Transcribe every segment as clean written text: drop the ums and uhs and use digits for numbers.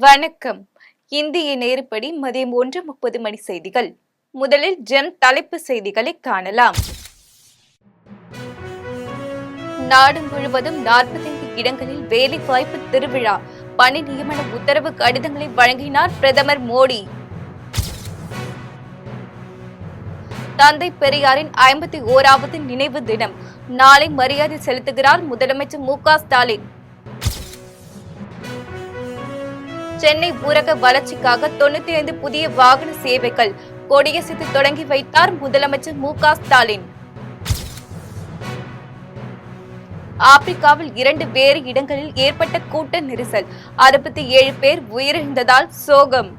வணக்கம். இந்திய நேரப்படி மதியம் 1:30 மணி செய்திகள். முதலில் ஜெம் தலைப்பு செய்திகளை காணலாம். நாடு முழுவதும் 45 இடங்களில் வேலைவாய்ப்பு திருவிழா, பணி நியமன உத்தரவு கடிதங்களை வழங்கினார் பிரதமர் மோடி. தந்தை பெரியாரின் 51வது நினைவு தினம், நாளை மரியாதை செலுத்துகிறார் முதலமைச்சர் மு.க. ஸ்டாலின். சென்னை ஊரக வளர்ச்சிக்காக 95 புதிய வாகன சேவைகள் கொடியசைத்து தொடங்கி வைத்தார் முதலமைச்சர் மு.க. ஸ்டாலின். ஆப்பிரிக்காவில் 2 வேறு இடங்களில் ஏற்பட்ட கூட்ட நெரிசல், 67 பேர் உயிரிழந்ததால் சோகம்.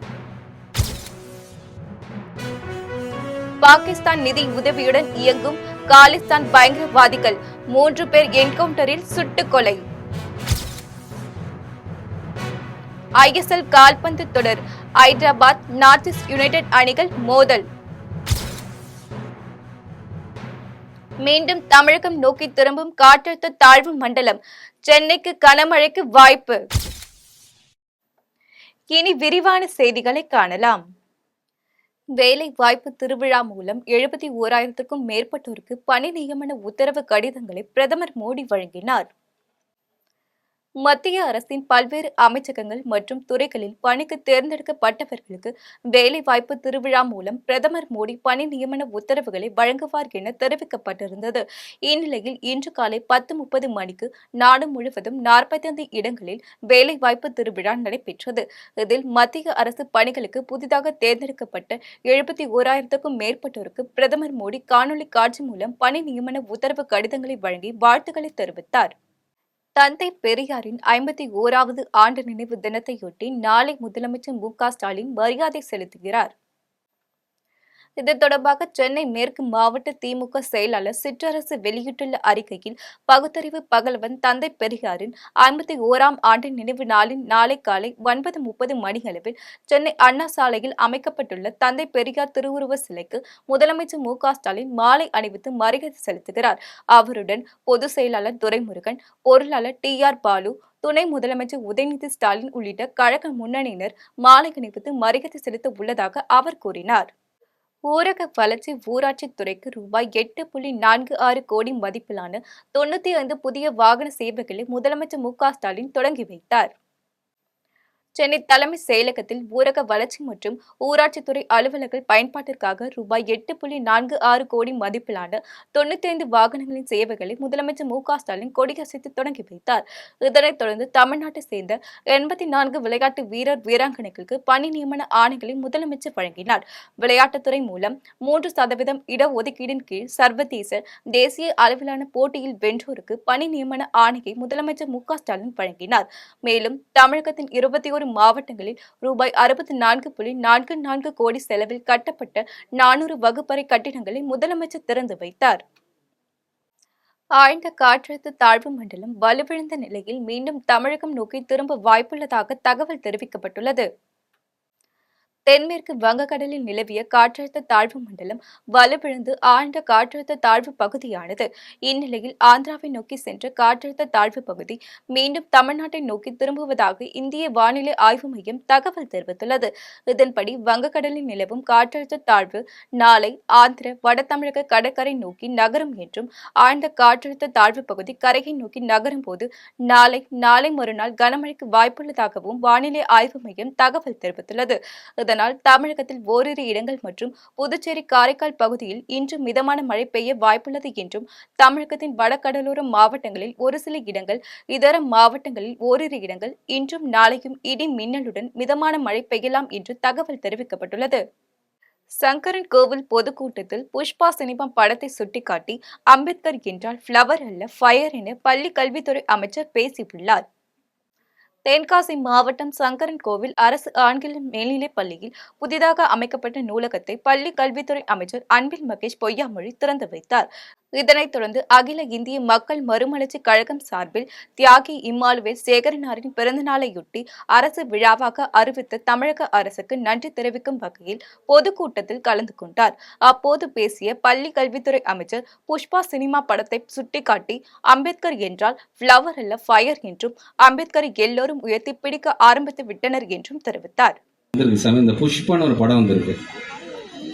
பாகிஸ்தான் நிதி உதவியுடன் இயங்கும் காலிஸ்தான் பயங்கரவாதிகள் 3 பேர் என்கவுண்டரில் சுட்டுக் கொலை. ISL கால்பந்து தொடர், ஐதராபாத் நார்த் ஈஸ்ட் யுனைடெட் அணிகள் மோதல். மீண்டும் தமிழகம் நோக்கி திரும்பும் காற்றழுத்த தாழ்வு மண்டலம், சென்னைக்கு கனமழைக்கு வாய்ப்பு. இனி விரிவான செய்திகளை காணலாம். வேலை வாய்ப்பு திருவிழா மூலம் 71,000க்கும் மேற்பட்டோருக்கு பணி நியமன உத்தரவு கடிதங்களை பிரதமர் மோடி வழங்கினார். மத்திய அரசின் பல்வேறு அமைச்சகங்கள் மற்றும் துறைகளில் பணிக்கு தேர்ந்தெடுக்கப்பட்டவர்களுக்கு வேலைவாய்ப்பு திருவிழா மூலம் பிரதமர் மோடி பணி நியமன உத்தரவுகளை வழங்குவார் என தெரிவிக்கப்பட்டிருந்தது. இந்நிலையில் இன்று காலை 10:30 மணிக்கு நாடு முழுவதும் 45 இடங்களில் வேலைவாய்ப்பு திருவிழா நடைபெற்றது. இதில் மத்திய அரசு பணிகளுக்கு புதிதாக தேர்ந்தெடுக்கப்பட்ட 71,000க்கும் மேற்பட்டோருக்கு பிரதமர் மோடி காணொலி காட்சி மூலம் பணி நியமன உத்தரவு கடிதங்களை வழங்கி வாழ்த்துக்களை தெரிவித்தார். தந்தை பெரியாரின் 51வது ஆண்டு நினைவு தினத்தையொட்டி நாளை முதலமைச்சர் மு.க. ஸ்டாலின் மரியாதை செலுத்துகிறார். இது தொடர்பாக சென்னை மேற்கு மாவட்ட திமுக செயலாளர் சிற்றரசு வெளியிட்டுள்ள அறிக்கையில், பகுத்தறிவு பகலவன் தந்தை பெரியாரின் 51ஆம் ஆண்டு நினைவு நாளின் நாளை காலை 9:30 மணியளவில் சென்னை அண்ணா சாலையில் அமைக்கப்பட்டுள்ள தந்தை பெரியார் திருவுருவ சிலைக்கு முதலமைச்சர் மு.க. ஸ்டாலின் மாலை அணிவித்து மரியாதை செலுத்துகிறார். அவருடன் பொதுச் செயலாளர் துரைமுருகன், பொருளாளர் டி.ஆர். பாலு, துணை முதலமைச்சர் உதயநிதி ஸ்டாலின் உள்ளிட்ட கழக முன்னணியினர் மாலை அணிவித்து மரியாதை செலுத்த உள்ளதாக அவர் கூறினார். ஊரக வளர்ச்சி ஊராட்சித் துறைக்கு ரூபாய் 8.46 கோடி மதிப்பிலான 95 புதிய வாகன சேவைகளை முதலமைச்சர் மு.க. ஸ்டாலின் தொடங்கி வைத்தார். சென்னை தலைமை செயலகத்தில் ஊரக வளர்ச்சி மற்றும் ஊராட்சித்துறை அலுவலர்கள் பயன்பாட்டிற்காக ரூபாய் 8.46 கோடி மதிப்பிலான 95 வாகனங்களின் சேவைகளை முதலமைச்சர் மு.க. ஸ்டாலின் கொடியசைத்து தொடங்கி வைத்தார். இதனைத் தொடர்ந்து தமிழ்நாட்டை சேர்ந்த 84 விளையாட்டு வீரர் வீராங்கனைகளுக்கு பணி நியமன ஆணைகளை முதலமைச்சர் வழங்கினார். விளையாட்டுத்துறை மூலம் 3% இடஒதுக்கீடின் கீழ் சர்வதேச, தேசிய அளவிலான போட்டியில் வென்றோருக்கு பணி நியமன ஆணையை முதலமைச்சர் மு.க. ஸ்டாலின் வழங்கினார். மேலும் தமிழகத்தின் 21 மாவட்டங்களில் ரூபாய் 64.44 கோடி செலவில் கட்டப்பட்ட 400 வகுப்பறை கட்டிடங்களை முதலமைச்சர் திறந்து வைத்தார். ஆழ்ந்த காற்றழுத்த தாழ்வு மண்டலம் வலுவிழந்த நிலையில் மீண்டும் தமிழகம் நோக்கி திரும்ப வாய்ப்புள்ளதாக தகவல் தெரிவிக்கப்பட்டுள்ளது. தென்மேற்கு வங்கக்கடலில் நிலவிய காற்றழுத்த தாழ்வு மண்டலம் வலுவிழந்து ஆழ்ந்த காற்றழுத்த தாழ்வு பகுதியானது. இந்நிலையில் ஆந்திராவை நோக்கி சென்ற காற்றழுத்த தாழ்வு பகுதி மீண்டும் தமிழ்நாட்டை நோக்கி திரும்புவதாக இந்திய வானிலை ஆய்வு மையம் தகவல் தெரிவித்துள்ளது. இதன்படி வங்கக்கடலில் நிலவும் காற்றழுத்த தாழ்வு நாளை ஆந்திர, வட தமிழக கடற்கரை நோக்கி நகரும் என்றும், ஆழ்ந்த காற்றழுத்த தாழ்வு பகுதி கரையை நோக்கி நகரும் போது நாளை மறுநாள் கனமழைக்கு வாய்ப்புள்ளதாகவும் வானிலை ஆய்வு மையம் தகவல் தெரிவித்துள்ளது. இதனால் தமிழகத்தில் ஓரிரு இடங்கள் மற்றும் புதுச்சேரி, காரைக்கால் பகுதியில் இன்று மிதமான மழை பெய்ய வாய்ப்புள்ளது என்றும், தமிழகத்தின் வடகடலோர மாவட்டங்களில் ஒரு சில இடங்கள், இதர மாவட்டங்களில் ஓரிரு இடங்கள் இன்றும் நாளையும் இடி மின்னலுடன் மிதமான மழை பெய்யலாம் என்று தகவல் தெரிவிக்கப்பட்டுள்ளது. சங்கரன் கோவில் பொதுக்கூட்டத்தில் புஷ்பா சினிமா படத்தை சுட்டிக்காட்டி, அம்பேத்கர் என்றால் ஃபிளவர் அல்ல ஃபயர் என பள்ளி கல்வித்துறை அமைச்சர் பேசியுள்ளார். தென்காசி மாவட்டம் சங்கரன் கோவில் அரசு ஆண்கள் மேல்நிலைப் பள்ளியில் புதிதாக அமைக்கப்பட்ட நூலகத்தை பள்ளி கல்வித்துறை அமைச்சர் அன்பில் மகேஷ் பொய்யாமொழி திறந்து வைத்தார். இதனைத் தொடர்ந்து அகில இந்திய மக்கள் மறுமலர்ச்சி கழகம் சார்பில் தியாகி இம்மானுவேல் சேகரனாரின் பிறந்தநாளையொட்டி அரசு விழாவாக அறிவித்த தமிழக அரசுக்கு நன்றி தெரிவிக்கும் வகையில் பொதுக்கூட்டத்தில் கலந்து கொண்டார். அப்போது பேசிய பள்ளி கல்வித்துறை அமைச்சர் புஷ்பா சினிமா படத்தை சுட்டிக்காட்டி, அம்பேத்கர் என்றால் ஃபிளவர் அல்ல ஃபயர் என்றும், அம்பேத்கரை எல்லோரும் உயர்த்தி பிடிக்க ஆரம்பித்து விட்டனர் என்றும் தெரிவித்தார். இந்த புஷ்பான ஒரு படம் வந்திருக்கு.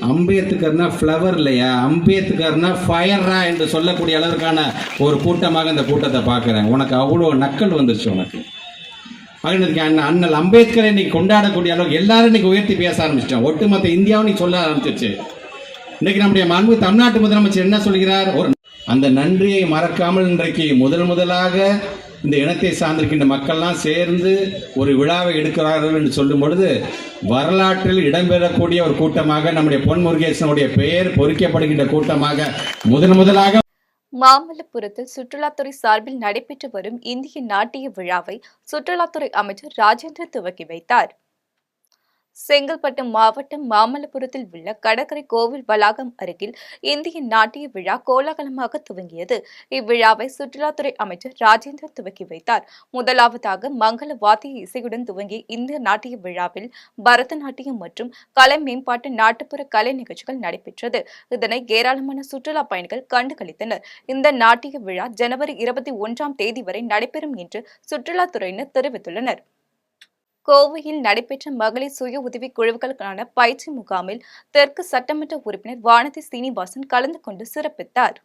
அம்பேத்கர்னா ஃப்ளவர் இல்லையா, அம்பேத்கர்னா ஃபயரா என்று சொல்லக்கூடிய அளவிற்கான ஒரு கூட்டமாக இந்த கூட்டத்தை பார்க்குறேன். உனக்கு அவ்வளோ நக்கல் வந்துருச்சு உனக்கு. அண்ணல் அம்பேத்கரை இன்னைக்கு கொண்டாடக்கூடிய அளவுக்கு எல்லாரும் இன்னைக்கு உயர்த்தி பேச ஆரம்பிச்சிட்டோம். ஒட்டுமொத்த இந்தியாவும் நீ சொல்ல ஆரம்பிச்சிருச்சு. இன்னைக்கு நம்முடைய மாண்பு தமிழ்நாட்டு முதலமைச்சர் என்ன சொல்கிறார்? அந்த நன்றியை மறக்காமல் இன்றைக்கு முதலாக இந்த இனத்தை சார்ந்திருக்கின்ற மக்கள்லாம் சேர்ந்து ஒரு விழாவை எடுக்கிறார்கள் என்று சொல்லும் பொழுது வரலாற்றில் இடம்பெறக்கூடிய ஒரு கூட்டமாக நம்முடைய பொன் முருகேசனுடைய பெயர் பொறிக்கப்படுகின்ற கூட்டமாக முதலாக மாமல்லபுரத்தில் சுற்றுலாத்துறை சார்பில் நடைபெற்று வரும் இந்திய நாட்டிய விழாவை சுற்றுலாத்துறை அமைச்சர் ராஜேந்திரன் துவக்கி வைத்தார். செங்கல்பட்டு மாவட்டம் மாமல்லபுரத்தில் உள்ள கடற்கரை கோவில் வளாகம் அருகில் இந்திய நாட்டிய விழா கோலாகலமாக துவங்கியது. இவ்விழாவை சுற்றுலாத்துறை அமைச்சர் ராஜேந்திரன் துவக்கி வைத்தார். முதலாவதாக மங்கள வாத்திய இசையுடன் துவங்கிய இந்த நாட்டிய விழாவில் பரதநாட்டியம் மற்றும் கலை மேம்பாட்டு நாட்டுப்புற கலை நிகழ்ச்சிகள் நடைபெற்றது. இதனை ஏராளமான சுற்றுலா பயணிகள் கண்டுகளித்தனர். இந்த நாட்டிய விழா ஜனவரி 21 வரை நடைபெறும் என்று சுற்றுலாத்துறையினர் தெரிவித்துள்ளனர். கோவையில் நடைபெற்ற மகளிர் சுய உதவி குழுக்களுக்கான பயிற்சி முகாமில் தெற்கு சட்டமன்ற உறுப்பினர் வானதி சீனிவாசன் கலந்து கொண்டு சிறப்பித்தார்.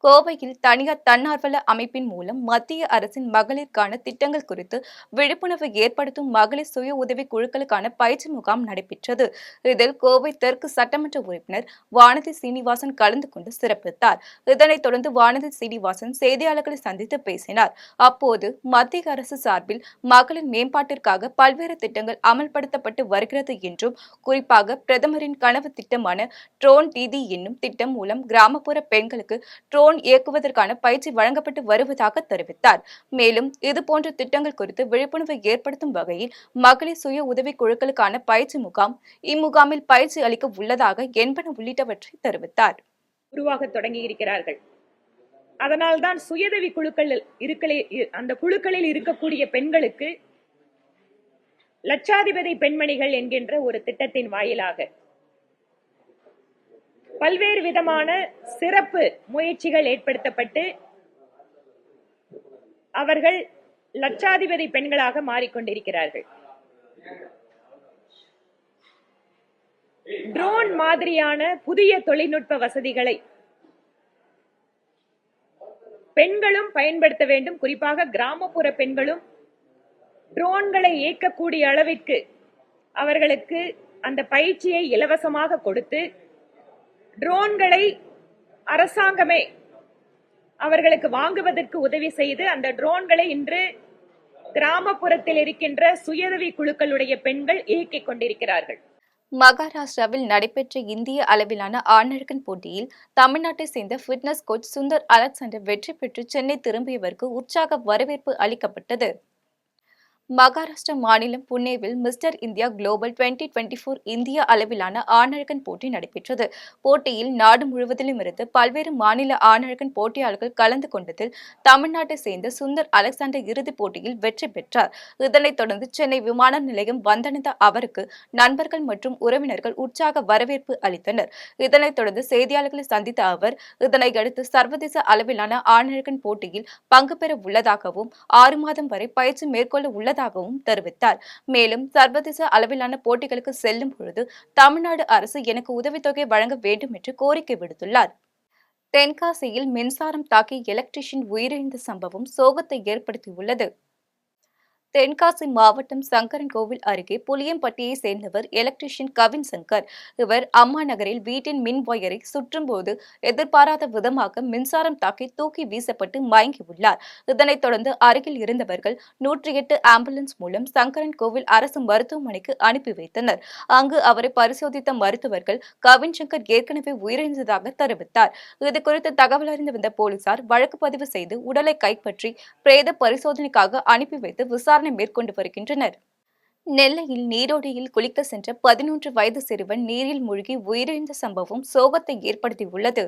கோவையில் தனியார் தன்னார்வல அமைப்பின் மூலம் மத்திய அரசின் மகளிருக்கான திட்டங்கள் குறித்து விழிப்புணர்வு ஏற்படுத்தும் மகளிர் சுய உதவி குழுக்களுக்கான பயிற்சி முகாம் நடைபெற்றது. இதில் கோவை தெற்கு சட்டமன்ற உறுப்பினர் வானதி சீனிவாசன் கலந்து கொண்டு சிறப்பித்தார். இதனைத் தொடர்ந்து வானதி சீனிவாசன் செய்தியாளர்களை சந்தித்து பேசினார். அப்போது மத்திய அரசு சார்பில் மகளிர் மேம்பாட்டிற்காக பல்வேறு திட்டங்கள் அமல்படுத்தப்பட்டு வருகிறது என்றும், குறிப்பாக பிரதமரின் கனவு திட்டமான ட்ரோன் தீதி என்னும் திட்டம் மூலம் கிராமப்புற பெண்களுக்கு ட்ரோன் இயக்குவதற்கான பயிற்சி வழங்கப்பட்டு வருவதாக தெரிவித்தார். மேலும் இதுபோன்ற திட்டங்கள் குறித்து விழிப்புணர்வு ஏற்படுத்தும் வகையில் மகளிர் சுய உதவி குழுக்களுக்கான பயிற்சி முகாம், இம்முகாமில் பயிற்சி அளிக்க உள்ளதாக என்பன உள்ளிட்டவற்றை தெரிவித்தார். உருவாக தொடங்கி இருக்கிறார்கள். அதனால்தான் சுயதவி அந்த குழுக்களில் இருக்கக்கூடிய பெண்களுக்கு லட்சாதிபதி பெண்மணிகள் என்கின்ற ஒரு திட்டத்தின் வாயிலாக பல்வேறு விதமான சிறப்பு முயற்சிகள் ஏற்படுத்தப்பட்டு அவர்கள் லட்சாதிபதி பெண்களாக மாறிக்கொண்டிருக்கிறார்கள். ட்ரோன் மாதிரியான புதிய தொழில்நுட்ப வசதிகளை பெண்களும் பயன்படுத்த வேண்டும். குறிப்பாக கிராமப்புற பெண்களும் ட்ரோன்களை இயக்கக்கூடிய அளவிற்கு அவர்களுக்கு அந்த பயிற்சியை இலவசமாக கொடுத்து, ட்ரோன்களை அரசாங்கமே அவர்களுக்கு வாங்குவதற்கு உதவி செய்து அந்த ட்ரோன்களை இன்று கிராமப்புறத்தில் இருக்கின்ற சுயதவி குழுக்களுடைய பெண்கள் இயக்கிக் கொண்டிருக்கிறார்கள். மகாராஷ்டிராவில் நடைபெற்ற இந்திய அளவிலான ஆணழகன் போட்டியில் தமிழ்நாட்டை சேர்ந்த பிட்னஸ் கோச் சுந்தர் அலெக்சாண்டர் வெற்றி பெற்று சென்னை திரும்பியவருக்கு உற்சாக வரவேற்பு அளிக்கப்பட்டது. மகாராஷ்டிரா மாநிலம் புனேவில் மிஸ்டர் இந்தியா குளோபல் 2024 இந்திய அளவிலான ஆணழகன் போட்டி நடைபெற்றது. போட்டியில் நாடு முழுவதிலும் இருந்து பல்வேறு மாநில ஆணழகன் போட்டியாளர்கள் கலந்து கொண்டதில் தமிழ்நாட்டை சேர்ந்த சுந்தர் அலெக்சாண்டர் இறுதிப் போட்டியில் வெற்றி பெற்றார். இதனைத் தொடர்ந்து சென்னை விமான நிலையம் வந்தடைந்த அவருக்கு நண்பர்கள் மற்றும் உறவினர்கள் உற்சாக வரவேற்பு அளித்தனர். இதனைத் தொடர்ந்து செய்தியாளர்களை சந்தித்த அவர், இதனையடுத்து சர்வதேச அளவிலான ஆணழகன் போட்டியில் பங்கு பெற உள்ளதாகவும் 6 மாதம் வரை பயிற்சி மேற்கொள்ள உள்ளதாகவும் தெரிவித்தார். மேலும் சர்வதேச அளவிலான போட்டிகளுக்கு செல்லும் பொழுது தமிழ்நாடு அரசு எனக்கு உதவித்தொகை வழங்க வேண்டும் என்று கோரிக்கை விடுத்துள்ளார். தென்காசியில் மின்சாரம் தாக்கி எலக்ட்ரீஷியன் உயிரிழந்த சம்பவம் சோகத்தை ஏற்படுத்தியுள்ளது. தென்காசி மாவட்டம் சங்கரன்கோவில் அருகே புளியம்பட்டியை சேர்ந்தவர் எலக்ட்ரீஷியன் கவின் சங்கர். இவர் அம்மா நகரில் வீட்டின் மின் ஒயரை சுற்றும் போது எதிர்பாராத விதமாக மின்சாரம் தாக்கி தூக்கி வீசப்பட்டு மயங்கியுள்ளார். இதனைத் தொடர்ந்து அருகில் இருந்தவர்கள் 108 ஆம்புலன்ஸ் மூலம் சங்கரன்கோவில் அரசு மருத்துவமனைக்கு அனுப்பி வைத்தனர். அங்கு அவரை பரிசோதித்த மருத்துவர்கள் கவின் சங்கர் ஏற்கனவே உயிரிழந்ததாக தெரிவித்தார். இதுகுறித்து தகவல் அறிந்து வந்த போலீசார் வழக்கு பதிவு செய்து உடலை கைப்பற்றி பிரேத பரிசோதனைக்காக அனுப்பி வைத்து விசாரணை மேற்கொண்டு வருகின்றனர். நெல்லையில் நீரோடையில் குளிக்க சென்ற 11 வயது சிறுவன் நீரில் மூழ்கி உயிரிழந்த சம்பவம் சோகத்தை ஏற்படுத்தியுள்ளது.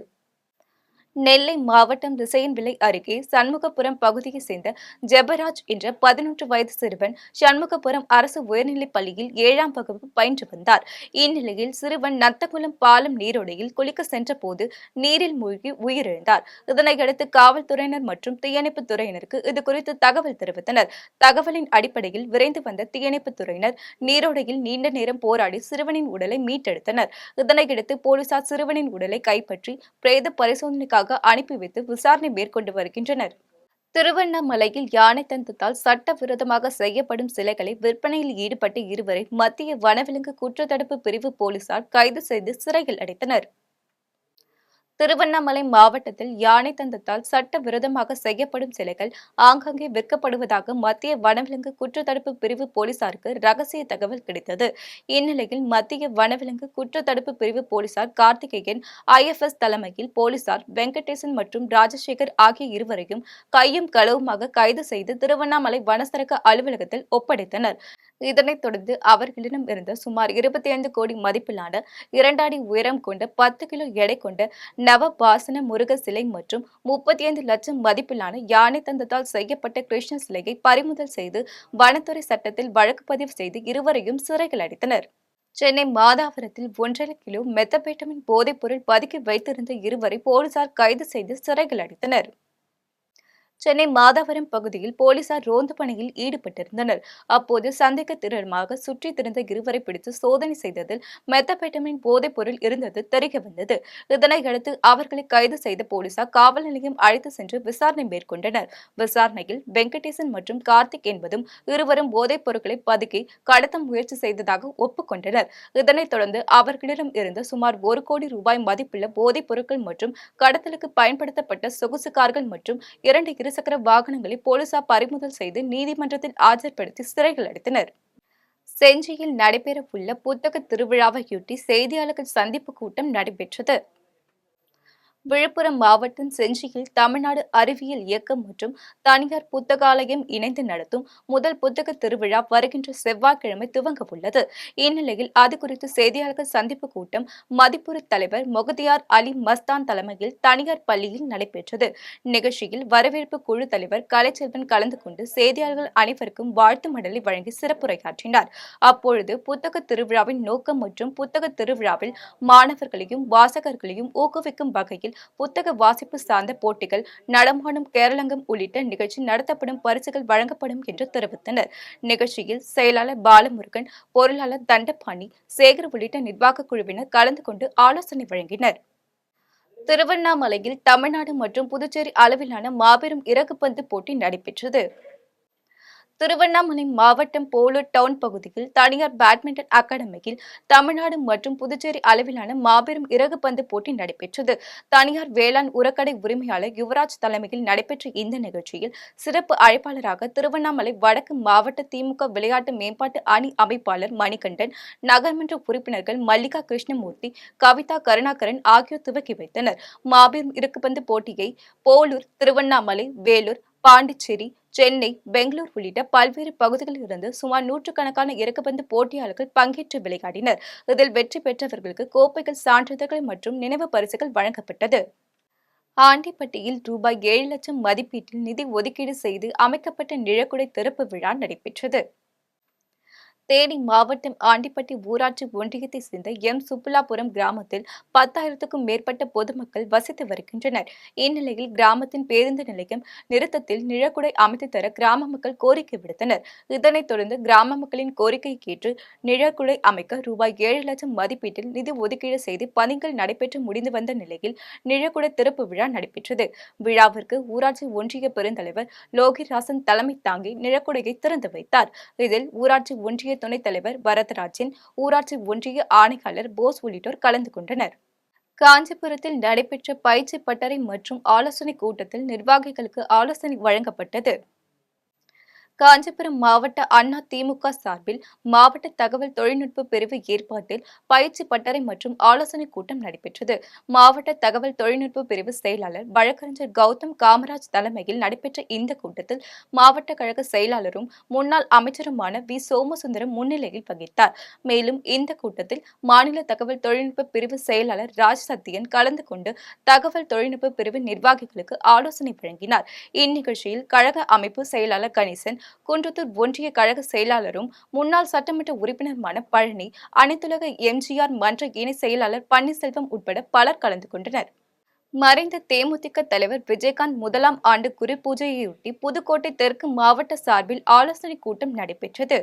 நெல்லை மாவட்டம் திசையன்விளை அருகே சண்முகபுரம் பகுதியைச் சேர்ந்த ஜெபராஜ் என்ற 11 வயது சிறுவன் சண்முகபுரம் அரசு உயர்நிலைப் பள்ளியில் 7ஆம் வகுப்பு பயின்று வந்தார். இந்நிலையில் சிறுவன் நத்தகுளம் பாலம் நீரோடையில் குளிக்க சென்றபோது நீரில் மூழ்கி உயிரிழந்தார். இதனையடுத்து காவல்துறையினர் மற்றும் தீயணைப்புத் துறையினருக்கு இதுகுறித்து தகவல் தெரிவித்தனர். தகவலின் அடிப்படையில் விரைந்து வந்த தீயணைப்புத் துறையினர் நீரோடையில் நீண்ட நேரம் போராடி சிறுவனின் உடலை மீட்டெடுத்தனர். இதனையடுத்து போலீசார் சிறுவனின் உடலை கைப்பற்றி பிரேத பரிசோதனைக்காக அனுப்பி வைத்து விசாரணை மேற்கொண்டு வருகின்றனர். திருவண்ணாமலையில் யானை தந்தத்தால் சட்டவிரோதமாக செய்யப்படும் சிலைகளை விற்பனையில் ஈடுபட்ட இருவரை மத்திய வனவிலங்கு குற்றத்தடுப்பு பிரிவு போலீசார் கைது செய்து சிறையில் அடைத்தனர். திருவண்ணாமலை மாவட்டத்தில் யானை தந்தத்தால் சட்டவிரோதமாக செய்யப்படும் சிலைகள் ஆங்காங்கே விற்கப்படுவதாக மத்திய வனவிலங்கு குற்றத்தடுப்பு பிரிவு போலீசாருக்கு ரகசிய தகவல் கிடைத்தது. இந்நிலையில் மத்திய வனவிலங்கு குற்றத்தடுப்பு பிரிவு போலீசார் கார்த்திகேயன் ஐஎஃப்எஸ் தலைமையில் போலீசார் வெங்கடேசன் மற்றும் ராஜசேகர் ஆகிய இருவரையும் கையும் களவுமாக கைது செய்து திருவண்ணாமலை வனச்சரக அலுவலகத்தில் ஒப்படைத்தனர். இதனைத் தொடர்ந்து அவர்களிடம் இருந்த சுமார் 25 கோடி மதிப்பிலான 2 அடி உயரம் கொண்ட 10 கிலோ எடை கொண்ட நவபாசன முருக சிலை மற்றும் 35 லட்சம் மதிப்பிலான யானை தந்தத்தால் செய்யப்பட்ட கிருஷ்ண சிலையை பறிமுதல் செய்து வனத்துறை சட்டத்தில் வழக்கு பதிவு செய்து இருவரையும் சிறையில் அடைத்தனர். சென்னை மாதாவரத்தில் 1.5 கிலோ மெத்தபேட்டமின் போதைப்பொருள் பதுக்கி வைத்திருந்த இருவரை போலீசார் கைது செய்து சிறையில் அடைத்தனர். சென்னை மாதாவரம் பகுதியில் போலீசார் ரோந்து பணியில் ஈடுபட்டிருந்தனர். அப்போது சந்தேகத்தினமாக சுற்றித் திரிந்த இருவரை பிடித்து சோதனை செய்ததில் மெத்தபேட்டமின் போதைப் பொருள் இருந்தது தெரியவந்தது. இதனையடுத்து அவர்களை கைது செய்த போலீசார் காவல் நிலையம் அழைத்து சென்று விசாரணை மேற்கொண்டனர். விசாரணையில் வெங்கடேசன் மற்றும் கார்த்திக் என்பதும் இருவரும் போதைப் பொருட்களை பதுக்கி கடத்த முயற்சி செய்ததாக ஒப்புக்கொண்டனர். இதனைத் தொடர்ந்து அவர்களிடம் இருந்த சுமார் 1 கோடி ரூபாய் மதிப்புள்ள போதைப் பொருட்கள் மற்றும் கடத்தலுக்கு பயன்படுத்தப்பட்ட சொகுசு கார்கள் மற்றும் 2 இருசக்கர வாகனங்களை போலீசார் பறிமுதல் செய்து நீதிமன்றத்தில் ஆஜர்படுத்தி சிறையில் அடைத்தனர். செஞ்சியில் நடைபெறவுள்ள புத்தக திருவிழாவையொட்டி செய்தியாளர்கள் சந்திப்பு கூட்டம் நடைபெற்றது. விழுப்புரம் மாவட்டம் செஞ்சியில் தமிழ்நாடு அறிவியல் இயக்கம் மற்றும் தனியார் புத்தகாலயம் இணைந்து நடத்தும் முதல் புத்தக திருவிழா வருகின்ற செவ்வாய்க்கிழமை துவங்க உள்ளது. இந்நிலையில் அது குறித்து செய்தியாளர்கள் சந்திப்பு கூட்டம் மதிப்பூர் தலைவர் மொகதியார் அலி மஸ்தான் தலைமையில் தனியார் பள்ளியில் நடைபெற்றது. நிகழ்ச்சியில் வரவேற்பு குழு தலைவர் கலைச்செல்வன் கலந்து கொண்டு செய்தியாளர்கள் அனைவருக்கும் வாழ்த்து மடலை வழங்கி சிறப்புரையாற்றினார். அப்பொழுது புத்தக திருவிழாவின் நோக்கம் மற்றும் புத்தக திருவிழாவில் மாணவர்களையும் வாசகர்களையும் ஊக்குவிக்கும் வகையில் புத்தக வாசிப்பு சார்ந்த போட்டிகள், நடமாடும் கேரளங்கம் உள்ளிட்ட நிகழ்ச்சி நடத்தப்படும், பரிசுகள் வழங்கப்படும் என்று தெரிவித்தனர். நிகழ்ச்சியில் செயலாளர் பாலமுருகன், பொருளாளர் தண்டபாணி, சேகர் உள்ளிட்ட நிர்வாக குழுவினர் கலந்து கொண்டு ஆலோசனை வழங்கினர். திருவண்ணாமலையில் தமிழ்நாடு மற்றும் புதுச்சேரி அளவிலான மாபெரும் இறகுப்பந்து போட்டி நடைபெற்றது. திருவண்ணாமலை மாவட்டம் போலூர் டவுன் பகுதியில் தனியார் பேட்மிண்டன் அகாடமியில் தமிழ்நாடு மற்றும் புதுச்சேரி அளவிலான மாபெரும் இறகுப்பந்து போட்டி நடைபெற்றது. தனியார் வேளாண் உரக்கடை உரிமையாளர் யுவராஜ் தலைமையில் நடைபெற்ற இந்த நிகழ்ச்சியில் சிறப்பு அழைப்பாளராக திருவண்ணாமலை வடக்கு மாவட்ட திமுக விளையாட்டு மேம்பாட்டு அணி அமைப்பாளர் மணிகண்டன், நகர்மன்ற உறுப்பினர்கள் மல்லிகா கிருஷ்ணமூர்த்தி, கவிதா கருணாகரன் ஆகியோர் துவக்கி வைத்தனர். மாபெரும் இறகுப்பந்து போட்டியை போலூர், திருவண்ணாமலை, வேலூர், பாண்டிச்சேரி, சென்னை, பெங்களூர் உள்ளிட்ட பல்வேறு பகுதிகளில் இருந்து சுமார் 100கணக்கான இறகுப்பந்து போட்டியாளர்கள் பங்கேற்று விளையாடினர். இதில் வெற்றி பெற்றவர்களுக்கு கோப்பைகள், சான்றிதழ்கள் மற்றும் நினைவு பரிசுகள் வழங்கப்பட்டது. ஆண்டிப்பட்டியில் ரூபாய் 7 லட்சம் மதிப்பீட்டில் நிதி ஒதுக்கீடு செய்து அமைக்கப்பட்ட நிழற்குடை திறப்பு விழா நடைபெற்றது. தேனி மாவட்டம் ஆண்டிப்பட்டி ஊராட்சி ஒன்றியத்தை சேர்ந்த சுப்புலாபுரம் கிராமத்தில் 10,000க்கும் மேற்பட்ட பொதுமக்கள் வசித்து வருகின்றனர். இந்நிலையில் கிராமத்தின் பேருந்து நிலையம் நிறுத்தத்தில் நிழற்குடை அமைத்து தர கிராம மக்கள் கோரிக்கை விடுத்தனர். இதனைத் தொடர்ந்து கிராம மக்களின் கோரிக்கையை ஏற்று நிழற்குடை அமைக்க ரூபாய் 7 லட்சம் மதிப்பீட்டில் நிதி ஒதுக்கீடு செய்து பணிகள் நடைபெற்று முடிந்து வந்த நிலையில் நிழற்குடை திறப்பு விழா நடைபெற்றது. விழாவிற்கு ஊராட்சி ஒன்றிய பெருந்தலைவர் லோகிராசன் தலைமை தாங்கி நிழற்குடையை திறந்து வைத்தார். இதில் ஊராட்சி ஒன்றிய துணைத் தலைவர் வரதராஜன், ஊராட்சி ஒன்றிய ஆணையாளர் போஸ் உள்ளிட்டோர் கலந்து கொண்டனர். காஞ்சிபுரத்தில் நடைபெற்ற பயிற்சி பட்டறை மற்றும் ஆலோசனை கூட்டத்தில் நிர்வாகிகளுக்கு ஆலோசனை வழங்கப்பட்டது. காஞ்சிபுரம் மாவட்ட அண்ணா திமுக சார்பில் மாவட்ட தகவல் தொழில்நுட்ப பிரிவு ஏற்பாட்டில் பயிற்சி பட்டறை மற்றும் ஆலோசனை கூட்டம் நடைபெற்றது. மாவட்ட தகவல் தொழில்நுட்ப பிரிவு செயலாளர் வழக்கறிஞர் கௌதம் காமராஜ் தலைமையில் நடைபெற்ற இந்த கூட்டத்தில் மாவட்ட கழக செயலாளரும் முன்னாள் அமைச்சருமான வி. சோமசுந்தரம் முன்னிலையில் வகித்தார். மேலும் இந்த கூட்டத்தில் மாநில தகவல் தொழில்நுட்ப பிரிவு செயலாளர் ராஜ் சத்தியன் கலந்து கொண்டு தகவல் தொழில்நுட்ப பிரிவு நிர்வாகிகளுக்கு ஆலோசனை வழங்கினார். இந்நிகழ்ச்சியில் கழக அமைப்பு செயலாளர் கணேசன், குன்றத்தூர் ஒன்றிய கழக செயலாளரும் முன்னாள் சட்டமன்ற உறுப்பினருமான பழனி, அனைத்துலக எம்ஜிஆர் மன்ற இணை செயலாளர் பன்னீர்செல்வம் உட்பட பலர் கலந்து கொண்டனர். மறைந்த தேமுதிக தலைவர் விஜயகாந்த் முதலாம் ஆண்டு குரு பூஜையையொட்டி புதுக்கோட்டை தெற்கு மாவட்ட சார்பில் ஆலோசனை கூட்டம் நடைபெற்றது.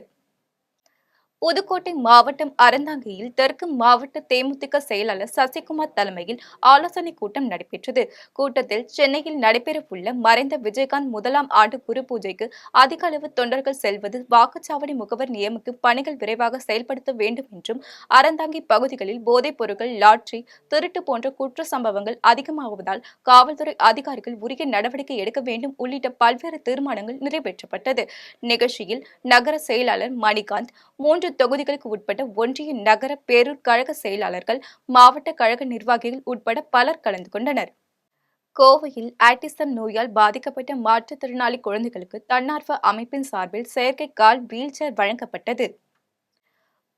புதுக்கோட்டை மாவட்டம் அறந்தாங்கியில் தெற்கு மாவட்ட தேமுதிக செயலாளர் சசிகுமார் தலைமையில் ஆலோசனை கூட்டம் நடைபெற்றது. கூட்டத்தில் சென்னையில் நடைபெறவுள்ள மறைந்த விஜயகாந்த் முதலாம் ஆண்டு குரு பூஜைக்கு அதிக அளவு தொண்டர்கள் செல்வது, வாக்குச்சாவடி முகவர் நியமிக்கு பணிகள் விரைவாக செயல்படுத்த வேண்டும் என்றும், அறந்தாங்கி பகுதிகளில் போதைப் பொருட்கள், லாட்டரி, திருட்டு போன்ற குற்ற சம்பவங்கள் அதிகமாகுவதால் காவல்துறை அதிகாரிகள் உரிய நடவடிக்கை எடுக்க வேண்டும் உள்ளிட்ட பல்வேறு தீர்மானங்கள் நிறைவேற்றப்பட்டது. நிகழ்ச்சியில் நகர செயலாளர் மணிகாந்த், 3 தொகுதிகளுக்கு உட்பட்ட ஒன்றிய, நகர, பேரூர் கழக செயலாளர்கள், மாவட்ட கழக நிர்வாகிகள் உட்பட பலர் கலந்து கொண்டனர். கோவையில் ஆட்டிசம் நோயால் பாதிக்கப்பட்ட மாற்றுத்திறனாளி குழந்தைகளுக்கு தன்னார்வ அமைப்பின் சார்பில் செயற்கை கால், வீல் சேர் வழங்கப்பட்டது.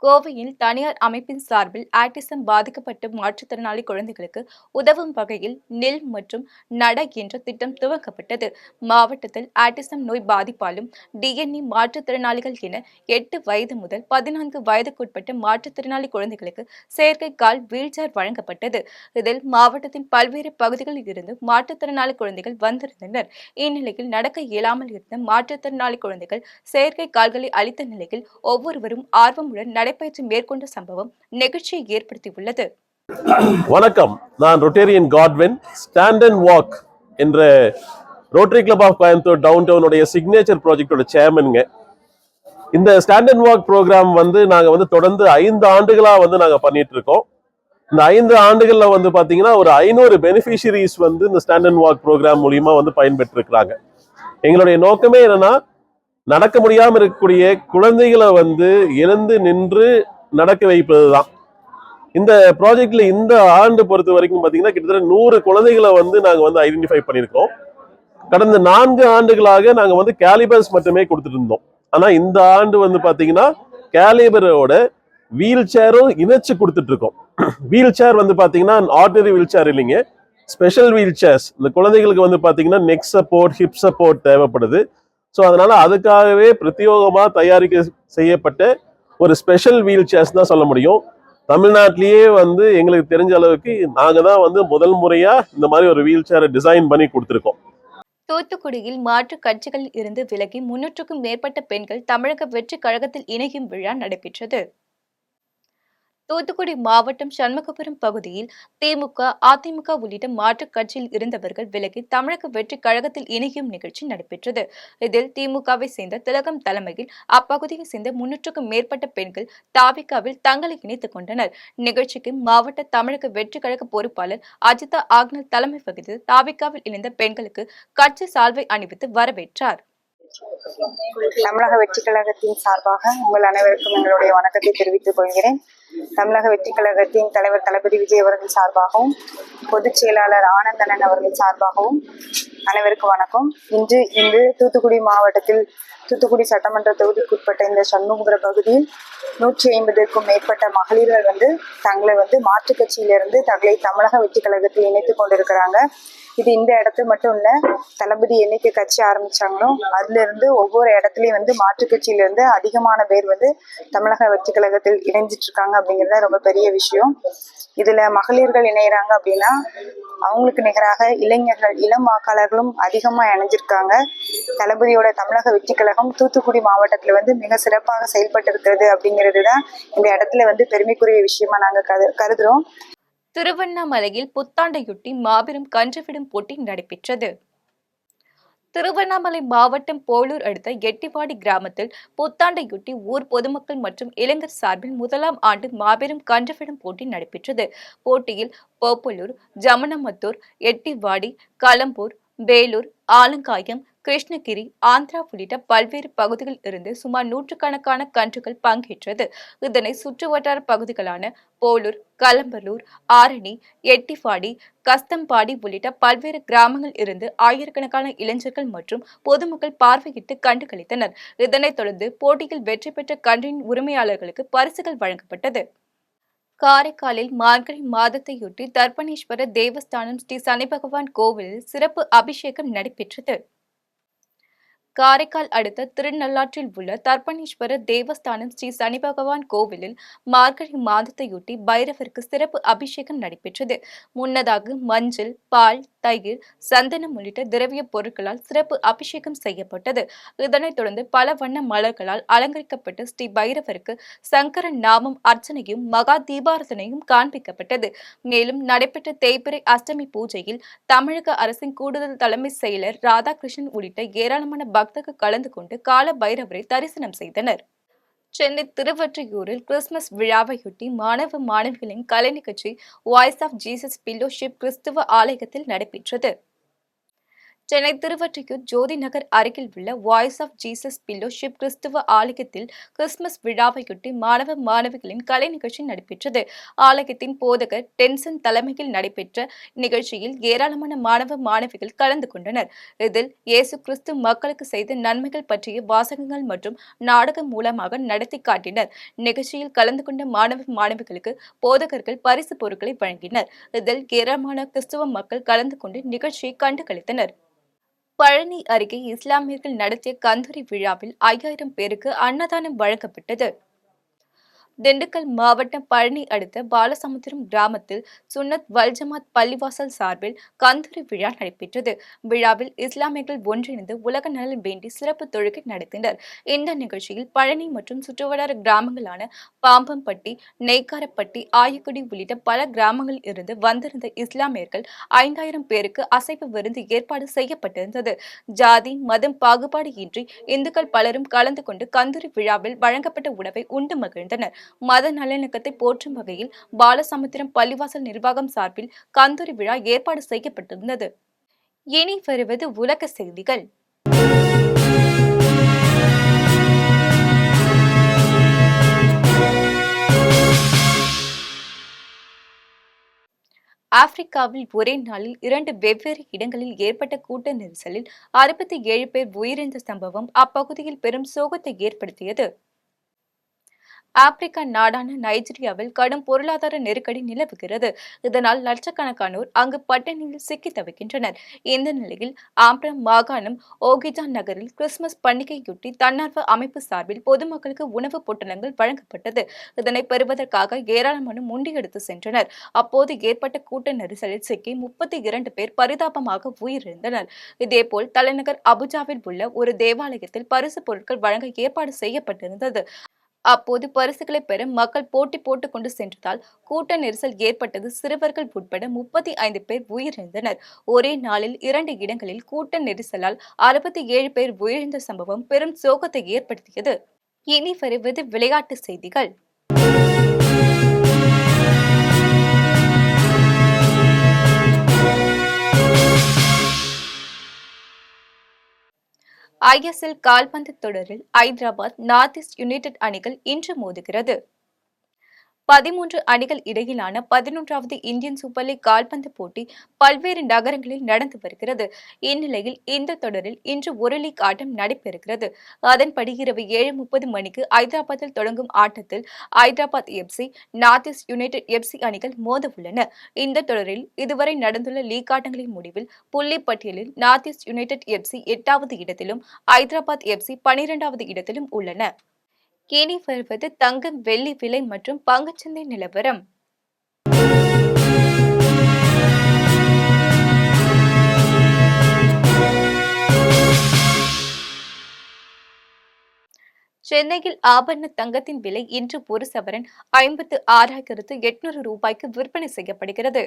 கோவையில் தனியார் அமைப்பின் சார்பில் ஆட்டிசம் பாதிக்கப்பட்ட மாற்றுத்திறனாளி குழந்தைகளுக்கு உதவும் வகையில் நில் மற்றும் நட என்ற திட்டம் துவக்கப்பட்டது. மாவட்டத்தில் ஆட்டிசம் நோய் பாதிப்பாலும் டிஎன்ஏ மாற்றுத்திறனாளிகள் என 8 வயது முதல் 14 வயதுக்குட்பட்ட மாற்றுத்திறனாளி குழந்தைகளுக்கு செயற்கை கால், வீல்சேர் வழங்கப்பட்டது. இதில் மாவட்டத்தின் பல்வேறு பகுதிகளில் இருந்து மாற்றுத்திறனாளி குழந்தைகள் வந்திருந்தனர். இந்நிலையில் நடக்க இயலாமல் இருந்த மாற்றுத்திறனாளி குழந்தைகள் செயற்கை கால்களை அளித்த நிலையில் ஒவ்வொருவரும் ஆர்வமுடன் நடைபயிற்சி மேற்கொண்ட சம்பவம் நெகிழ்ச்சியை ஏற்படுத்தியுள்ளது. வணக்கம், நான் Rotarian Godwin. Stand and walk என்ற Rotary club of Coimbatore town டவுனுடைய சிக்னேச்சர் ப்ராஜெக்டோட சேர்மனுங்க. இந்த ஸ்டாண்ட் அண்ட் வாக் ப்ரோக்ராம் நாங்க தொடர்ந்து 5 ஆண்டுகளா நாங்க பண்ணிட்டு இருக்கோம். இந்த 5 ஆண்டுகள்ல பாத்தீங்கன்னா ஒரு 500 பெனிஃபிஷியரிஸ் இந்த ஸ்டாண்ட் அண்ட் வாக் ப்ரோக்ராம் மூலியமா பயன்பெற்று இருக்கிறாங்க. எங்களுடைய நோக்கமே என்னன்னா, நடக்க முடியாம இருக்கக்கூடிய குழந்தைகளை எழுந்து நின்று நடக்க வைப்பதுதான். இந்த ப்ராஜெக்ட்ல இந்த ஆண்டு பொறுத்த வரைக்கும் பாத்தீங்கன்னா கிட்டத்தட்ட 100 குழந்தைகளை நாங்க ஐடென்டிஃபை பண்ணியிருக்கோம். கடந்த 4 ஆண்டுகளாக நாங்க கேலிபர்ஸ் மட்டுமே கொடுத்துட்டு இருந்தோம். ஆனா இந்த ஆண்டு பாத்தீங்கன்னா கேலிபரோட வீல் சேரும் இணைச்சு கொடுத்துட்டு இருக்கோம். வீல் சேர் பாத்தீங்கன்னா ஆர்டினரி வீல் சேர் இல்லைங்க, ஸ்பெஷல் வீல் சேர்ஸ். இந்த குழந்தைகளுக்கு பாத்தீங்கன்னா நெக் சப்போர்ட், ஹிப் சப்போர்ட் தேவைப்படுது. ஸோ அதனால அதுக்காகவே பிரத்யோகமா தயாரிக்க செய்யப்பட்ட ஒரு ஸ்பெஷல் வீல் சேர்ஸ் தான் சொல்ல முடியும். தமிழ்நாட்டிலேயே எங்களுக்கு தெரிஞ்ச அளவுக்கு நாங்க தான் முதல் முறையா இந்த மாதிரி ஒரு வீல் சேரை டிசைன் பண்ணி கொடுத்துருக்கோம். தூத்துக்குடியில் மாற்றுக் கட்சிகளில் இருந்து விலகி 300க்கும் மேற்பட்ட பெண்கள் தமிழக வெற்றி கழகத்தில் இணையும் விழா நடைபெற்றது. தூத்துக்குடி மாவட்டம் சண்முகபுரம் பகுதியில் திமுக, அதிமுக உள்ளிட்ட மாற்றுக் கட்சியில் இருந்தவர்கள் விலகி தமிழக வெற்றி கழகத்தில் இணையும் நிகழ்ச்சி நடைபெற்றது. இதில் திமுகவை சேர்ந்த திலகம் தலைமையில் அப்பகுதியை சேர்ந்த 300க்கும் மேற்பட்ட பெண்கள் தாவிகாவில் தங்களை இணைத்துக் கொண்டனர். நிகழ்ச்சிக்கு மாவட்ட தமிழக வெற்றி கழக பொறுப்பாளர் அஜிதா ஆக்னல் தலைமை வகித்து தாவிகாவில் இணைந்த பெண்களுக்கு கட்சி சால்வை அணிவித்து வரவேற்றார். தமிழக வெற்றி கழகத்தின் சார்பாக உங்கள் அனைவருக்கும் எங்களுடைய வணக்கத்தை தெரிவித்துக் கொள்கிறேன். தமிழக வெற்றி கழகத்தின் தலைவர் தளபதி விஜய் அவர்கள் சார்பாகவும், பொதுச் செயலாளர் ஆனந்தனன் அவர்கள் சார்பாகவும் அனைவருக்கும் வணக்கம். இன்று தூத்துக்குடி மாவட்டத்தில் தூத்துக்குடி சட்டமன்ற தொகுதிக்குட்பட்ட இந்த சண்முகபுரம் பகுதியில் 150க்கும் மேற்பட்ட மகளிர்கள் தங்களை மாற்றுக் கட்சியிலிருந்து தங்களை தமிழக வெற்றி கழகத்தில் இணைத்துக் கொண்டிருக்கிறாங்க. இது இந்த இடத்துல மட்டும் இல்ல, தளபதி என்னைக்கு கட்சி ஆரம்பிச்சாங்களோ அதுல இருந்து ஒவ்வொரு இடத்துலயும் மாற்றுக் கட்சியில இருந்து அதிகமான பேர் தமிழக வெற்றி கழகத்தில் இணைஞ்சிட்டு இருக்காங்க அப்படிங்கிறது ரொம்ப பெரிய விஷயம். இதுல மகளிர்கள் இணைகிறாங்க அப்படின்னா அவங்களுக்கு நிகராக இளைஞர்கள், இளம் வாக்காளர்களும் அதிகமா இணைஞ்சிருக்காங்க. தளபதியோட தமிழக வெற்றி கழகம் தூத்துக்குடி மாவட்டத்துல மிக சிறப்பாக செயல்பட்டு இருக்கிறது அப்படிங்கிறதுதான் இந்த இடத்துல பெருமைக்குரிய விஷயமா நாங்க கருதுறோம். திருவண்ணாமலையில் புத்தாண்டையொட்டி மாபெரும் கன்றுவிடும் போட்டி நடைபெற்றது. திருவண்ணாமலை மாவட்டம் போலூர் அடுத்த எட்டிவாடி கிராமத்தில் புத்தாண்டையொட்டி ஊர் பொதுமக்கள் மற்றும் இளைஞர் சார்பில் முதலாம் ஆண்டு மாபெரும் கன்றுவிடும் போட்டி நடைபெற்றது. போட்டியில் போப்பலூர், ஜமனமத்தூர், எட்டிவாடி, களம்பூர், வேலூர், ஆலங்காயம், கிருஷ்ணகிரி, ஆந்திரா உள்ளிட்ட பல்வேறு பகுதிகளில் இருந்து சுமார் நூற்றுக்கணக்கான கன்றுகள் பங்கேற்றது. இதனை சுற்றுவட்டார பகுதிகளான போலூர், கலம்பலூர், ஆரணி, எட்டிப்பாடி, கஸ்தம்பாடி உள்ளிட்ட பல்வேறு கிராமங்களில் இருந்து ஆயிரக்கணக்கான இளைஞர்கள் மற்றும் பொதுமக்கள் பார்வையிட்டு கண்டுகளித்தனர். இதனைத் தொடர்ந்து போட்டியில் வெற்றி பெற்ற கன்றின் உரிமையாளர்களுக்கு பரிசுகள் வழங்கப்பட்டது. காரைக்காலில் மார்கழி மாதத்தையொட்டி தர்ப்பணேஸ்வரர் தேவஸ்தானம் ஸ்ரீ சனி பகவான் கோவிலில் சிறப்பு அபிஷேகம் நடைபெற்றது. காரைக்கால் அடுத்த திருநள்ளாற்றில் உள்ள தர்ப்பணேஸ்வரர் தேவஸ்தானம் ஸ்ரீ சனி பகவான் கோவிலில் மார்கழி மாதத்தையொட்டி பைரவருக்கு சிறப்பு அபிஷேகம் நடைபெற்றது. முன்னதாக மஞ்சள், பால், தயிர், சந்தனம் உள்ளிட்ட திரவிய பொருட்களால் சிறப்பு அபிஷேகம் செய்யப்பட்டது. இதனைத் தொடர்ந்து பல வண்ண மலர்களால் அலங்கரிக்கப்பட்ட ஸ்ரீ பைரவருக்கு சங்கர நாமம் அர்ச்சனையும் மகா தீபாரதனையும் காண்பிக்கப்பட்டது. மேலும் நடைபெற்ற தேய்பிறை அஷ்டமி பூஜையில் தமிழக அரசின் கூடுதல் தலைமை செயலர் ராதாகிருஷ்ணன் உள்ளிட்ட ஏராளமான பக்தர்கள் கலந்து கொண்டு கால பைரவரை தரிசனம் செய்தனர். சென்னை திருவொற்றியூரில் கிறிஸ்துமஸ் விழாவையொட்டி மாணவ மாணவிகளின் கலை நிகழ்ச்சி வாய்ஸ் ஆஃப் ஜீசஸ் பில்லோஷிப் கிறிஸ்துவ ஆலயத்தில் நடைபெற்றது. சென்னை திருவொற்றியூர் ஜோதி நகர் அருகில் உள்ள வாய்ஸ் ஆஃப் ஜீசஸ் பில்லோஷிப் கிறிஸ்துவ ஆலயத்தில் கிறிஸ்துமஸ் விழாவையொட்டி மாணவ மாணவிகளின் கலை நிகழ்ச்சி நடைபெற்றது. ஆலயத்தின் போதகர் டென்சன் தலைமையில் நடைபெற்ற நிகழ்ச்சியில் ஏராளமான மாணவ மாணவிகள் கலந்து கொண்டனர். இதில் இயேசு கிறிஸ்து மக்களுக்கு செய்த நன்மைகள் பற்றிய வாசகங்கள் மற்றும் நாடகம் மூலமாக நடத்தி காட்டினர். நிகழ்ச்சியில் கலந்து கொண்ட மாணவ மாணவிகளுக்கு போதகர்கள் பரிசு பொருட்களை வழங்கினர். இதில் ஏராளமான கிறிஸ்துவ மக்கள் கலந்து கொண்டு நிகழ்ச்சியை கண்டுகளித்தனர். பழனி அருகே இஸ்லாமியர்கள் நடத்திய கந்தூரி விழாவில் 5000 பேருக்கு அன்னதானம் வழங்கப்பட்டது. திண்டுக்கல் மாவட்டம் பழனி அடுத்த பாலசமுத்திரம் கிராமத்தில் சுன்னத் வல்ஜமாத் பள்ளிவாசல் சார்பில் கந்தூரி விழா நடைபெற்றது. விழாவில் இஸ்லாமியர்கள் ஒன்றிணைந்து உலக நலன் வேண்டி சிறப்பு தொழுகை நடத்தினர். இந்த நிகழ்ச்சியில் பழனி மற்றும் சுற்றுவட்டார கிராமங்களான பாம்பம்பட்டி, நெய்க்காரப்பட்டி, ஆயக்குடி உள்ளிட்ட பல கிராமங்களில் இருந்து வந்திருந்த இஸ்லாமியர்கள் 5000 பேருக்கு அசைவ விருந்து ஏற்பாடு செய்யப்பட்டிருந்தது. ஜாதி, மதம் பாகுபாடு இன்றி இந்துக்கள் பலரும் கலந்து கொண்டு கந்தூரி விழாவில் வழங்கப்பட்ட உணவை உண்டு மகிழ்ந்தனர். மத நல்லிணக்கத்தை போற்றும் வகையில் பாலசமுத்திரம் பள்ளிவாசல் நிர்வாகம் சார்பில் கந்தூரி விழா ஏற்பாடு செய்யப்பட்டிருந்தது. இனி வருவது உலக செய்திகள். ஆப்பிரிக்காவில் ஒரே நாளில் 2 வெவ்வேறு இடங்களில் ஏற்பட்ட கூட்ட நெரிசலில் 67 பேர் உயிரிழந்த சம்பவம் அப்பகுதியில் பெரும் சோகத்தை ஏற்படுத்தியது. ஆப்பிரிக்கா நாடான நைஜீரியாவில் கடும் பொருளாதார நெருக்கடி நிலவுகிறது. இதனால் லட்சக்கணக்கானோர் அங்கு பட்டினியில் சிக்கி தவிக்கின்றனர். இந்த நிலையில் ஆம்ப்ரம் மாகாணம் ஓகிஜா நகரில் கிறிஸ்துமஸ் பண்டிகையொட்டி தன்னார்வ அமைப்பு சார்பில் பொதுமக்களுக்கு உணவுப் பொட்டலங்கள் வழங்கப்பட்டது. இதனை பெறுவதற்காக ஏராளமானோர் முண்டியெடுத்து சென்றனர். அப்போது ஏற்பட்ட கூட்ட நெரிசலில் சிக்கி 32 பேர் பரிதாபமாக உயிரிழந்தனர். இதேபோல் தலைநகர் அபுஜாவில் உள்ள ஒரு தேவாலயத்தில் பரிசு பொருட்கள் வழங்க ஏற்பாடு செய்யப்பட்டிருந்தது. அப்போது பரிசுகளை பெற மக்கள் போட்டி போட்டுக் கொண்டு சென்றதால் கூட்ட நெரிசல் ஏற்பட்டது. சிறுவர்கள் உட்பட 35 பேர் உயிரிழந்தனர். ஒரே நாளில் 2 இடங்களில் கூட்ட நெரிசலால் 67 பேர் உயிரிழந்த சம்பவம் பெரும் சோகத்தை ஏற்படுத்தியது. இனி வருவது விளையாட்டு செய்திகள். ISL கால்பந்து தொடரில் ஐதராபாத், நார்த் ஈஸ்ட் யுனைடெட் அணிகள் இன்று மோதுகிறது. 13 அணிகள் இடையிலான 11வது இந்தியன் சூப்பர் லீக் கால்பந்து போட்டி பல்வேறு நகரங்களில் நடந்து வருகிறது. இந்நிலையில் இந்த தொடரில் இன்று ஒரு லீக் ஆட்டம் நடைபெறுகிறது. அதன்படி இரவு 7:30 மணிக்கு ஐதராபாத்தில் தொடங்கும் ஆட்டத்தில் Hyderabad FC, north east united FC அணிகள் மோத உள்ளன. இந்த தொடரில் இதுவரை நடந்துள்ள லீக் ஆட்டங்களின் முடிவில் புள்ளி பட்டியலில் நார்த் ஈஸ்ட் யுனைடெட் FC 8வது இடத்திலும் ஐதராபாத் FC 12வது இடத்திலும் உள்ளன. இனி வருவது தங்கம், வெள்ளி விலை மற்றும் பங்குச்சந்தை நிலவரம். சென்னையில் ஆபரண தங்கத்தின் விலை இன்று ஒரு சவரன் 56,800 ரூபாய்க்கு விற்பனை செய்யப்படுகிறது.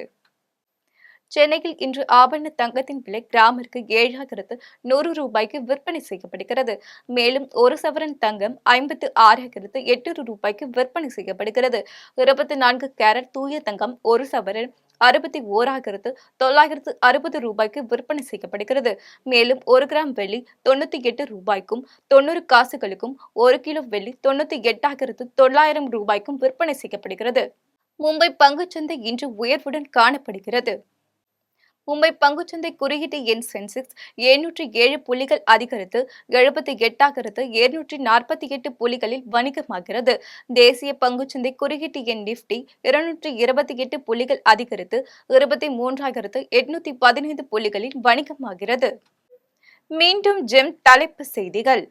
சென்னையில் இன்று ஆபரண தங்கத்தின் விலை கிராமிற்கு 7,100 ரூபாய்க்கு விற்பனை செய்யப்படுகிறது. மேலும் ஒரு சவரன் தங்கம் 56,800 ரூபாய்க்கு விற்பனை செய்யப்படுகிறது. 24 கேரட் தூய தங்கம் ஒரு சவரன் 61,960 ரூபாய்க்கு விற்பனை செய்யப்படுகிறது. மேலும் 1 கிராம் வெள்ளி 98 ரூபாய்க்கும் 90 காசுகளுக்கும் 1 கிலோ வெள்ளி 98,900 ரூபாய்க்கும் விற்பனை செய்யப்படுகிறது. மும்பை பங்குச்சந்தை இன்று உயர்வுடன் காணப்படுகிறது. மும்பை பங்குச்சந்தை குறியீட்டு எண் சென்செக்ஸ் 707 புள்ளிகள் அதிகரித்து 78,248 புள்ளிகளில் வணிகமாகிறது. தேசிய பங்குச்சந்தை குறியீட்டு எண் நிப்டி 228 புள்ளிகள் அதிகரித்து 23,815 புள்ளிகளில் வணிகமாகிறது. மீண்டும் ஜெம் தலைப்புச் செய்திகள்.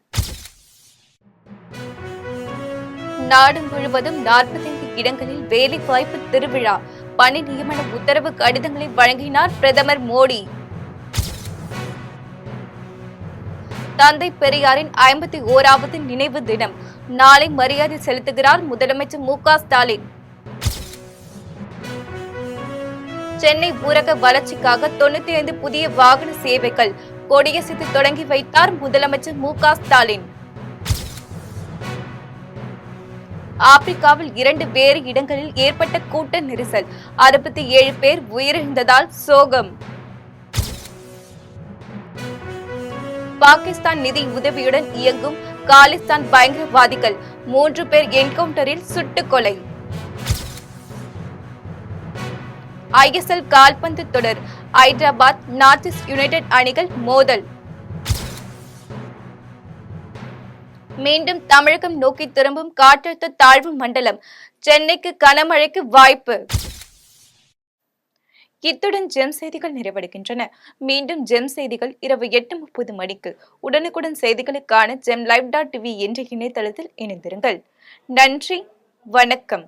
நாடு முழுவதும் 45 இடங்களில் வேலைவாய்ப்பு திருவிழா, பணி நியமன உத்தரவு கடிதங்களை வழங்கினார் பிரதமர் மோடி. தந்தை பெரியாரின் 51வது நினைவு தினம், நாளை மரியாதை செலுத்துகிறார் முதலமைச்சர் மு க ஸ்டாலின். சென்னை ஊரக வளர்ச்சிக்காக 95 புதிய வாகன சேவைகள் கொடியசைத்து தொடங்கி வைத்தார் முதலமைச்சர் மு க ஸ்டாலின். ஆப்பிரிக்காவில் 2 வேறு இடங்களில் ஏற்பட்ட கூட்ட நெரிசல், 67 பேர் உயிரிழந்ததால் சோகம். பாகிஸ்தான் நிதி உதவியுடன் இயங்கும் காலிஸ்தான் பயங்கரவாதிகள் 3 பேர் என்கவுண்டரில் சுட்டுக் கொலை. ISL கால்பந்து தொடர், ஐதராபாத் நார்த் ஈஸ்ட் யுனைடெட் அணிகள் மோதல். மீண்டும் தமிழகம் நோக்கி திரும்பும் காற்றழுத்த தாழ்வு மண்டலம், சென்னைக்கு கனமழைக்கு வாய்ப்பு. இத்துடன் ஜெம் செய்திகள் நிறைவடைகின்றன. மீண்டும் ஜெம் செய்திகள் இரவு 8:30 மணிக்கு. உடனுக்குடன் செய்திகளுக்கான GemLive.tv என்ற இணையதளத்தில் இணைந்திருங்கள். நன்றி, வணக்கம்.